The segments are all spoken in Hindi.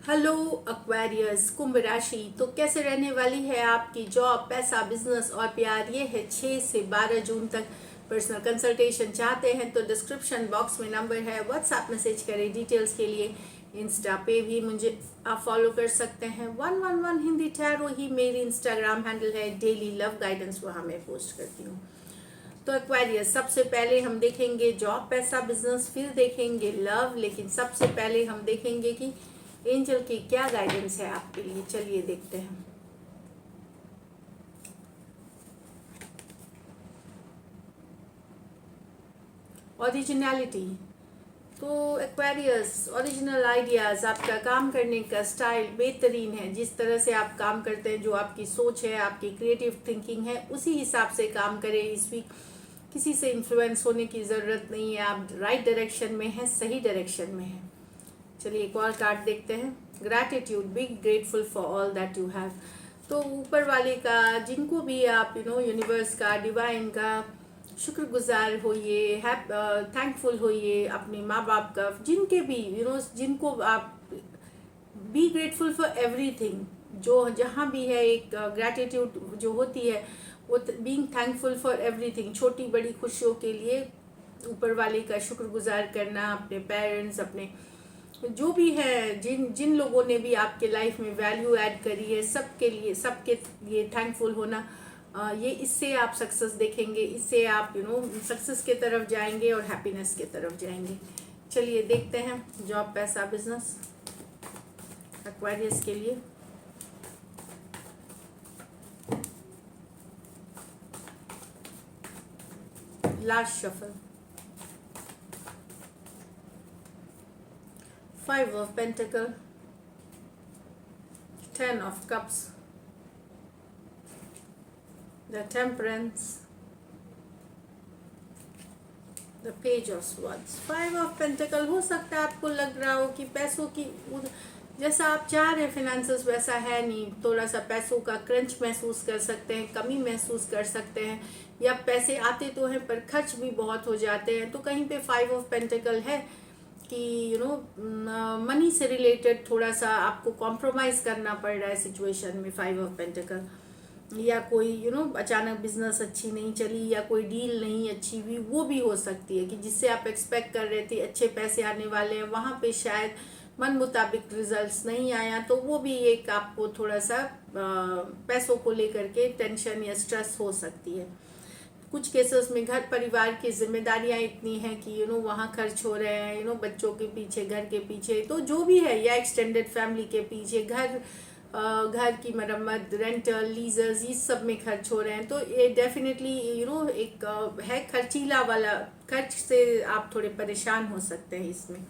हेलो एक्वेरियस कुंभ राशि। तो कैसे रहने वाली है आपकी जॉब, पैसा, बिजनेस और प्यार? ये है 6 से 12 जून तक। पर्सनल कंसल्टेशन चाहते हैं तो डिस्क्रिप्शन बॉक्स में नंबर है, व्हाट्सएप मैसेज करें डिटेल्स के लिए। इंस्टा पे भी मुझे आप फॉलो कर सकते हैं। 111 हिंदी टैरो ही मेरी इंस्टाग्राम हैंडल है। डेली लव गाइडेंस वहाँ मैं पोस्ट करती हूँ। तो एक्वेरियस, सबसे पहले हम देखेंगे जॉब, पैसा, बिजनेस, फिर देखेंगे लव। लेकिन सबसे पहले हम देखेंगे कि एंजल की क्या गाइडेंस है आपके लिए। चलिए देखते हैं। ओरिजिनलिटी। तो एक्वेरियस, ओरिजिनल आइडियाज, आपका काम करने का स्टाइल बेहतरीन है। जिस तरह से आप काम करते हैं, जो आपकी सोच है, आपकी क्रिएटिव थिंकिंग है, उसी हिसाब से काम करें इस वीक। किसी से इन्फ्लुएंस होने की ज़रूरत नहीं है। आप राइट डायरेक्शन में हैं, सही डायरेक्शन में हैं। चलिए एक और कार्ड देखते हैं। Gratitude, be grateful for all that you have. तो ऊपर वाले का, जिनको भी आप यूनिवर्स का, डिवाइन का शुक्रगुजार होइए, थैंकफुल होइए। अपने माँ बाप का, जिनके भी जिनको आप बी ग्रेटफुल फॉर एवरीथिंग। जो जहाँ भी है एक ग्रैटिट्यूड जो होती है, वो बीइंग थैंकफुल फॉर एवरीथिंग, छोटी बड़ी खुशियों के लिए ऊपर वाले का शुक्रगुजार करना। अपने पेरेंट्स, अपने जो भी है, जिन जिन लोगों ने भी आपके लाइफ में वैल्यू ऐड करी है, सबके लिए थैंकफुल होना। ये इससे आप सक्सेस देखेंगे, इससे आप सक्सेस के तरफ जाएंगे और हैप्पीनेस के तरफ जाएंगे। चलिए देखते हैं जॉब, पैसा, बिजनेस एक्वेरियस के लिए। Last shuffle. 5 of Pentacle, 10 of Cups, the Temperance, the Page of Swords, 5 of Pentacle। हो सकता है आपको लग रहा हो कि पैसों की जैसा आप चाह रहे हैं फिनेंसेस वैसा है नहीं। थोड़ा सा पैसों का क्रंच महसूस कर सकते हैं, कमी महसूस कर सकते हैं, या पैसे आते तो हैं पर खर्च भी बहुत हो जाते हैं। तो कहीं पे 5 ऑफ पेंटिकल है कि मनी से रिलेटेड थोड़ा सा आपको कॉम्प्रोमाइज़ करना पड़ रहा है सिचुएशन में। 5 ऑफ पेंटिकल, या कोई अचानक बिजनेस अच्छी नहीं चली, या कोई डील नहीं अच्छी हुई, वो भी हो सकती है कि जिससे आप एक्सपेक्ट कर रहे थे अच्छे पैसे आने वाले हैं, वहाँ पे शायद मन मुताबिक रिजल्ट्स नहीं आया। तो वो भी एक आपको थोड़ा सा पैसों को लेकर के टेंशन या स्ट्रेस हो सकती है। कुछ केसेस में घर परिवार की जिम्मेदारियां इतनी हैं कि वहाँ खर्च हो रहे हैं, बच्चों के पीछे, घर के पीछे, तो जो भी है, या एक्सटेंडेड फैमिली के पीछे, घर की मरम्मत, रेंटल, लीजर्स, इस सब में खर्च हो रहे हैं। तो ये डेफिनेटली एक है खर्चीला वाला। खर्च से आप थोड़े परेशान हो सकते हैं इसमें।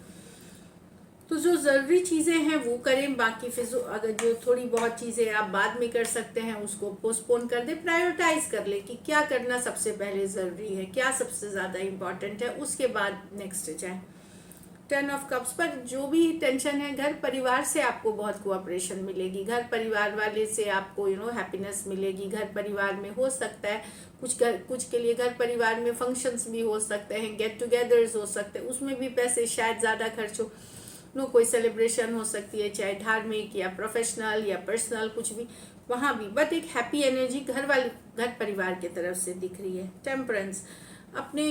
तो जो ज़रूरी चीज़ें हैं वो करें, बाकी फिर अगर जो थोड़ी बहुत चीज़ें आप बाद में कर सकते हैं उसको पोस्टपोन कर दें। प्रायोरिटाइज कर ले कि क्या करना सबसे पहले ज़रूरी है, क्या सबसे ज़्यादा इम्पॉर्टेंट है, उसके बाद नेक्स्ट जाए। 10 ऑफ कप्स पर जो भी टेंशन है, घर परिवार से आपको बहुत कोऑपरेशन मिलेगी। घर परिवार वाले से आपको हैप्पीनेस मिलेगी। घर परिवार में हो सकता है कुछ के लिए घर परिवार में फंक्शंस भी हो सकते हैं, गेट टुगेदर्स हो सकते हैं, उसमें भी पैसे शायद ज़्यादा खर्च हो। कोई सेलिब्रेशन हो सकती है, चाहे धार्मिक या प्रोफेशनल या पर्सनल, कुछ भी, वहाँ भी। बट एक हैप्पी एनर्जी घर परिवार की तरफ से दिख रही है। टेम्परेंस, अपने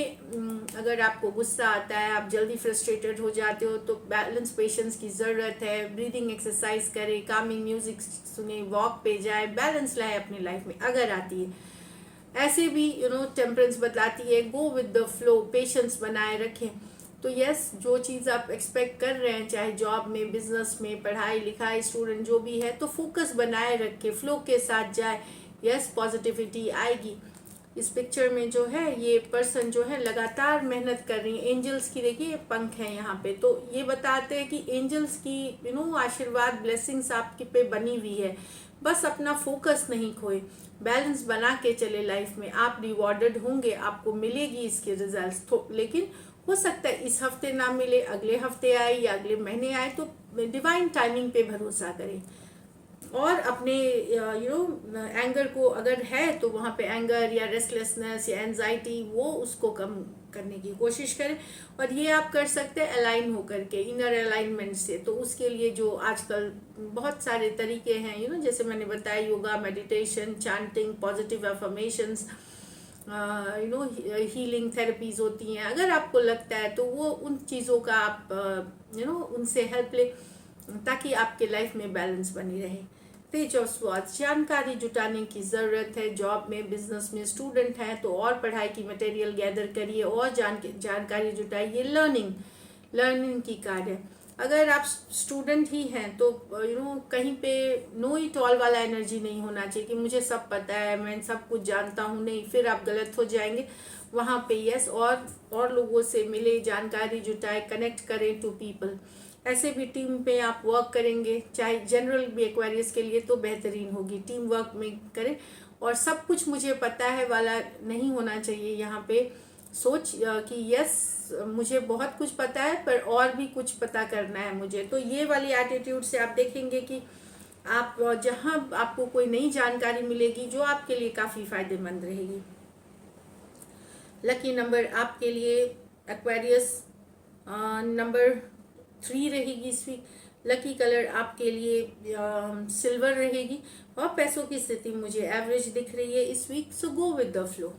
अगर आपको गुस्सा आता है, आप जल्दी फ्रस्ट्रेटेड हो जाते हो, तो बैलेंस, पेशेंस की ज़रूरत है। ब्रीदिंग एक्सरसाइज करें, कामिंग म्यूजिक सुने, वॉक पे जाए, बैलेंस लाए अपनी लाइफ में अगर आती है। ऐसे भी टेम्परेंस बताती है गो विद द फ्लो, पेशेंस बनाए रखें। तो यस, जो चीज़ आप एक्सपेक्ट कर रहे हैं, चाहे जॉब में, बिजनेस में, पढ़ाई लिखाई, स्टूडेंट जो भी है, तो फोकस बनाए रखे, फ्लो के साथ जाए। यस, पॉजिटिविटी आएगी। इस पिक्चर में जो है ये पर्सन जो है लगातार मेहनत कर रही है। एंजल्स की देखिए पंख है यहाँ पे, तो ये बताते हैं कि एंजल्स की आशीर्वाद, ब्लेसिंग्स आपके पे बनी हुई है। बस अपना फोकस नहीं खोए, बैलेंस बना के चले लाइफ में। आप रिवॉर्डेड होंगे, आपको मिलेगी इसके रिजल्ट्स। तो लेकिन हो सकता है इस हफ्ते ना मिले, अगले हफ्ते आए या अगले महीने आए। तो डिवाइन टाइमिंग पे भरोसा करें। और अपने एंगर को, अगर है तो वहाँ पे एंगर या रेस्टलेसनेस या एंजाइटी, वो उसको कम करने की कोशिश करें। और ये आप कर सकते हैं अलाइन होकर के, इनर अलाइनमेंट से। तो उसके लिए जो आजकल बहुत सारे तरीके हैं, जैसे मैंने बताया, yoga, meditation, chanting, positive affirmations, healing therapies होती हैं। अगर आपको लगता है तो वो उन चीज़ों का आप उनसे हेल्प ले, ताकि आपके लाइफ में बैलेंस बनी रहे। पेज ऑफ स्वॉर्ड्स, जानकारी जुटाने की ज़रूरत है। जॉब में, बिजनेस में स्टूडेंट हैं तो और पढ़ाई की मटेरियल गैदर करिए और जानकारी जुटाइए। लर्निंग की कार्ड है। अगर आप स्टूडेंट ही हैं तो कहीं पे नो इट ऑल वाला एनर्जी नहीं होना चाहिए कि मुझे सब पता है, मैं सब कुछ जानता हूँ। नहीं, फिर आप गलत हो जाएंगे। वहाँ पे यस, और लोगों से मिले, जानकारी जुटाए, कनेक्ट करें टू पीपल। ऐसे भी टीम पे आप वर्क करेंगे, चाहे जनरल भी एक्वेरियस के लिए तो बेहतरीन होगी। टीम वर्क में करें, और सब कुछ मुझे पता है वाला नहीं होना चाहिए यहाँ पे सोच कि यस मुझे बहुत कुछ पता है पर और भी कुछ पता करना है मुझे। तो ये वाली एटीट्यूड से आप देखेंगे कि आप जहाँ आपको कोई नई जानकारी मिलेगी जो आपके लिए काफ़ी फायदेमंद रहेगी। लकी नंबर आपके लिए एक्वेरियस नंबर 3 रहेगी इस वीक। लकी कलर आपके लिए सिल्वर रहेगी। और पैसों की स्थिति मुझे एवरेज दिख रही है इस week, so go with the flow.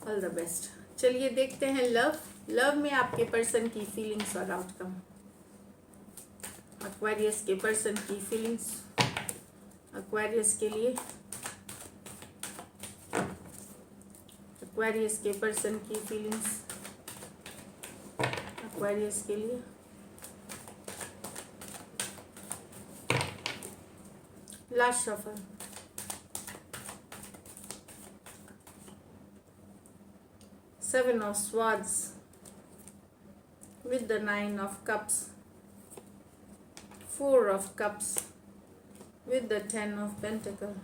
All the best. चलिए देखते हैं लव में आपके पर्सन की फीलिंग्स और आउटकम। एक्वेरियस के पर्सन की फीलिंग्स एक्वेरियस के लिए, एक्वेरियस के पर्सन की फीलिंग्स एक्वेरियस के लिए। Last shuffle. Seven of Swords with the 9 of Cups, 4 of Cups with the 10 of Pentacles।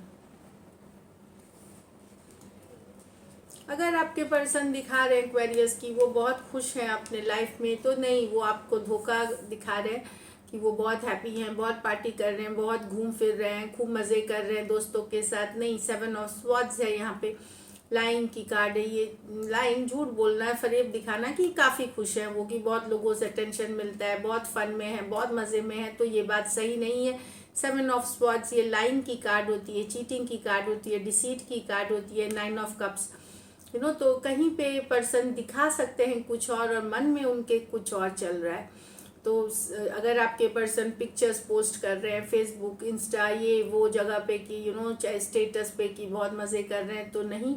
अगर आपके पर्सन दिखा रहे हैं एक्वेरियस की वो बहुत खुश हैं अपने लाइफ में, तो नहीं, वो आपको धोखा दिखा रहे हैं कि वो बहुत हैप्पी हैं, बहुत पार्टी कर रहे हैं, बहुत घूम फिर रहे हैं, खूब मज़े कर रहे हैं दोस्तों के साथ। नहीं, 7 ऑफ स्वॉर्ड्स है यहाँ पे। लाइन की कार्ड है ये। लाइन झूठ बोलना है, फरेब दिखाना कि काफ़ी खुश है वो, कि बहुत लोगों से अटेंशन मिलता है, बहुत फन में है, बहुत मज़े में है, तो ये बात सही नहीं है। 7 ऑफ स्वॉर्ड्स ये लाइन की कार्ड होती है, चीटिंग की कार्ड होती है, डिसीट की कार्ड होती है। 9 ऑफ कप्स तो कहीं पे पर्सन दिखा सकते हैं कुछ और मन में उनके कुछ और चल रहा है। तो अगर आपके पर्सन पिक्चर्स पोस्ट कर रहे हैं फेसबुक, इंस्टा, ये वो जगह पे कि चाहे स्टेटस पे कि बहुत मज़े कर रहे हैं, तो नहीं,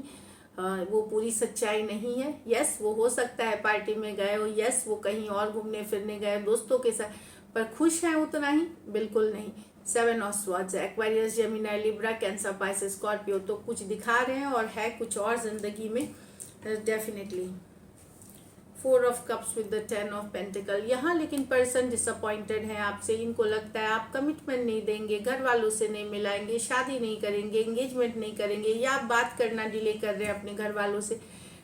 वो पूरी सच्चाई नहीं है। यस, वो हो सकता है पार्टी में गए हो, यस वो कहीं और घूमने फिरने गए दोस्तों के साथ, पर खुश हैं उतना ही बिल्कुल नहीं। 7 ऑफ स्वॉर्ड्स है। Aquarius, Gemini, Libra, cancer, Pisces, Scorpio तो कुछ दिखा रहे हैं और है कुछ और जिंदगी में definitely. 4 of cups with the 10 of pentacle. यहाँ लेकिन पर्सन डिसअपॉइंटेड है आपसे। इनको लगता है आप कमिटमेंट नहीं देंगे, घर वालों से नहीं मिलाएंगे, शादी नहीं करेंगे, एंगेजमेंट नहीं करेंगे, या आप बात करना डिले कर रहे हैं अपने घर वालों से,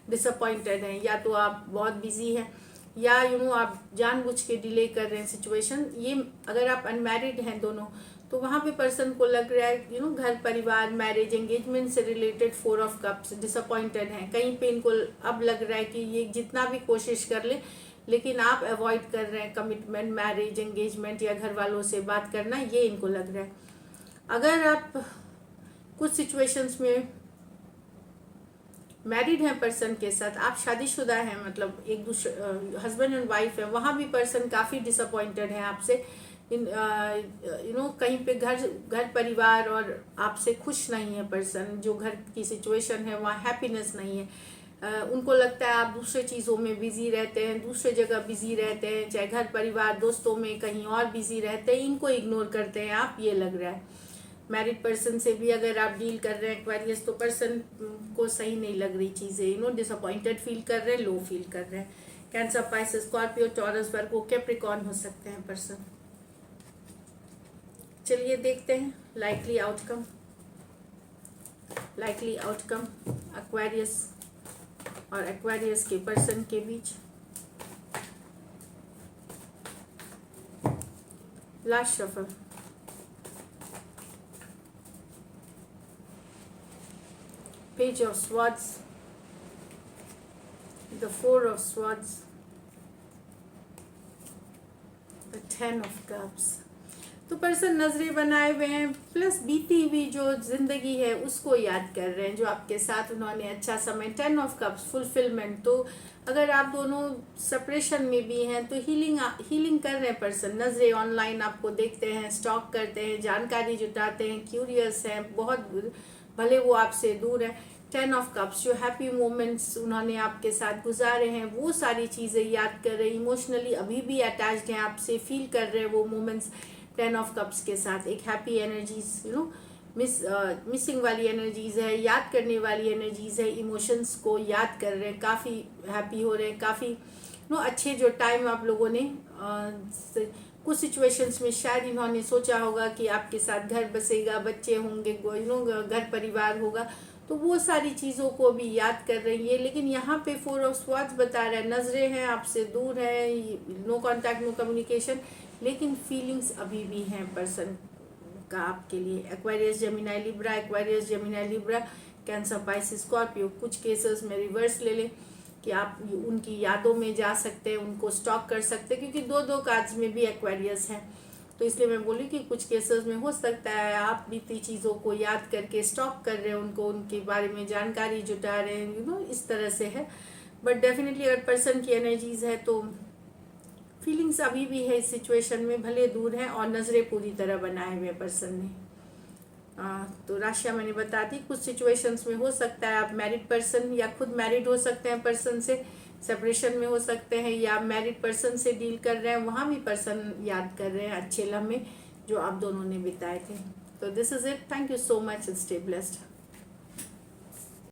डिसअपॉइंटेड हैं। या तो आप बहुत बिजी हैं, या आप जानबूझ के डिले कर रहे हैं सिचुएशन। ये अगर आप अनमैरिड हैं दोनों, तो वहाँ पे पर्सन को लग रहा है घर परिवार, मैरिज, एंगेजमेंट से रिलेटेड 4 ऑफ कप्स, डिसअपॉइंटेड हैं। कहीं पे इनको अब लग रहा है कि ये जितना भी कोशिश कर ले, लेकिन आप अवॉइड कर रहे हैं कमिटमेंट, मैरिज, एंगेजमेंट या घर वालों से बात करना, ये इनको लग रहा है। अगर आप कुछ सिचुएशंस में मैरिड हैं पर्सन के साथ, आप शादीशुदा हैं, मतलब एक दूसरे हस्बैंड एंड वाइफ है, वहाँ भी पर्सन काफ़ी डिसअपॉइंटेड है आपसे। कहीं पे घर परिवार और आपसे खुश नहीं है पर्सन। जो घर की सिचुएशन है वहाँ हैप्पीनेस नहीं है। उनको लगता है आप दूसरे चीज़ों में बिजी रहते हैं, दूसरे जगह बिजी रहते हैं, चाहे घर परिवार दोस्तों में कहीं और बिजी रहते हैं, इनको इग्नोर करते हैं आप, ये लग रहा है। मैरिड पर्सन से भी अगर आप डील कर रहे हैं एक्वेरियस, तो पर्सन को सही नहीं लग रही चीज़ें, डिसअपॉइंटेड फील कर रहे हैं, लो फील कर रहे हैं। Cancer, Pisces, Scorpio, Taurus, Virgo, Capricorn हो सकते हैं पर्सन। चलिए देखते हैं लाइकली आउटकम एक्वेरियस और एक्वेरियस के पर्सन के बीच। Last shuffle. Page of swords, the 4 of swords, the 10 of cups. तो पर्सन नजरें बनाए हुए हैं, प्लस बीती हुई जो जिंदगी है उसको याद कर रहे हैं, जो आपके साथ उन्होंने अच्छा समय। 10 ऑफ कप्स, फुलफिलमेंट। तो अगर आप दोनों सेपरेशन में भी हैं तो हीलिंग कर रहे हैं पर्सन। नजरें ऑनलाइन आपको देखते हैं, स्टॉक करते हैं, जानकारी जुटाते हैं, क्यूरियस हैं बहुत, भले वो आपसे दूर है। 10 ऑफ कप्स, जो हैप्पी मोमेंट्स उन्होंने आपके साथ गुजारे हैं वो सारी चीज़ें याद कर रहे हैं। इमोशनली अभी भी अटैच्ड हैं आपसे, फील कर रहे हैं वो मोमेंट्स 10 ऑफ कप्स के साथ। एक हैप्पी एनर्जीज, मिसिंग वाली एनर्जीज है, याद करने वाली एनर्जीज है। इमोशंस को याद कर रहे हैं, काफ़ी हैप्पी हो रहे हैं, काफ़ी अच्छे जो टाइम आप लोगों ने कुछ सिचुएशंस में शायद इन्होंने सोचा होगा कि आपके साथ घर बसेगा, बच्चे होंगे, घर परिवार होगा, तो वो सारी चीज़ों को भी याद कर रही है। लेकिन यहाँ पे 4 ऑफ स्वॉर्ड्स बता रहा है नजरें हैं आपसे दूर है, नो कांटेक्ट, नो कम्युनिकेशन, लेकिन फीलिंग्स अभी भी हैं पर्सन का आपके लिए। Aquarius, Gemini, Libra, Aquarius, Gemini, Libra, cancer, Pisces, Scorpio. कुछ केसेस में रिवर्स ले लें कि आप उनकी यादों में जा सकते हैं, उनको स्टॉक कर सकते हैं, क्योंकि दो कार्ड्स में भी एक्वेरियस है। तो इसलिए मैं बोली कि कुछ केसेस में हो सकता है आप बीती चीज़ों को याद करके स्टॉक कर रहे हैं, उनको, उनके बारे में जानकारी जुटा रहे हैं, इस तरह से है। बट डेफिनेटली अगर पर्सन की एनर्जीज है तो फीलिंग्स अभी भी है इस सिचुएशन में, भले दूर हैं, और नज़रें पूरी तरह बनाए हुए पर्सन ने। तो राशियाँ मैंने बता दी। कुछ सिचुएशंस में हो सकता है आप मैरिड पर्सन या खुद मैरिड हो सकते हैं पर्सन से, सेपरेशन में हो सकते हैं, या मैरिड पर्सन से डील कर रहे हैं, वहाँ भी पर्सन याद कर रहे हैं अच्छे लम्हे जो आप दोनों ने बिताए थे। तो this is it, thank you so much, stay blessed.